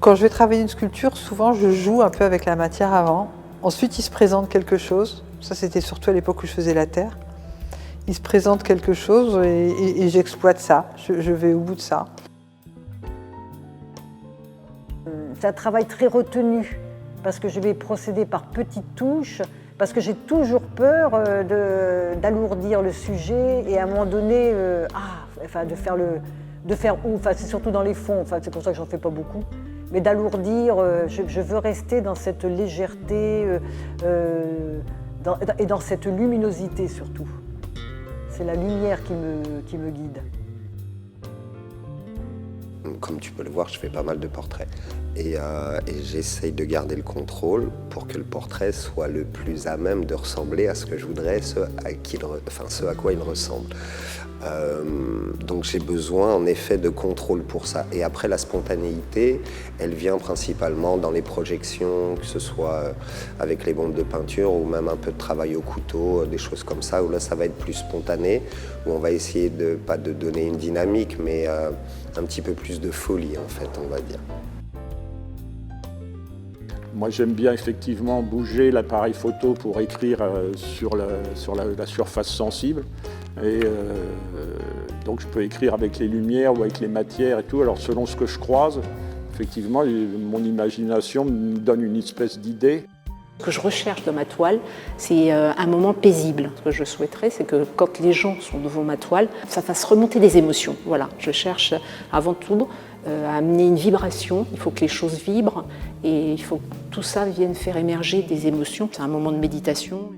Quand je vais travailler une sculpture, souvent je joue un peu avec la matière avant. Ensuite, il se présente quelque chose. Ça, c'était surtout à l'époque où je faisais la terre. Il se présente quelque chose et j'exploite ça. Je vais au bout de ça. C'est un travail très retenu parce que je vais procéder par petites touches, parce que j'ai toujours peur d'alourdir le sujet et à un moment donné, c'est surtout dans les fonds, c'est pour ça que j'en fais pas beaucoup, mais d'alourdir, je veux rester dans cette légèreté et dans cette luminosité surtout. C'est la lumière qui me guide. Comme tu peux le voir, je fais pas mal de portraits et j'essaye de garder le contrôle pour que le portrait soit le plus à même de ressembler à ce que je voudrais, ce à quoi il ressemble. Donc j'ai besoin en effet de contrôle pour ça. Et après, la spontanéité, elle vient principalement dans les projections, que ce soit avec les bombes de peinture ou même un peu de travail au couteau, des choses comme ça, où là ça va être plus spontané, où on va essayer pas de donner une dynamique, mais un petit peu plus de folie en fait, on va dire. Moi j'aime bien effectivement bouger l'appareil photo pour écrire sur la surface sensible. Et donc je peux écrire avec les lumières ou avec les matières et tout. Alors selon ce que je croise, effectivement, mon imagination me donne une espèce d'idée. Ce que je recherche dans ma toile, c'est un moment paisible. Ce que je souhaiterais, c'est que quand les gens sont devant ma toile, ça fasse remonter des émotions. Voilà, je cherche avant tout à amener une vibration. Il faut que les choses vibrent et il faut que tout ça vienne faire émerger des émotions. C'est un moment de méditation.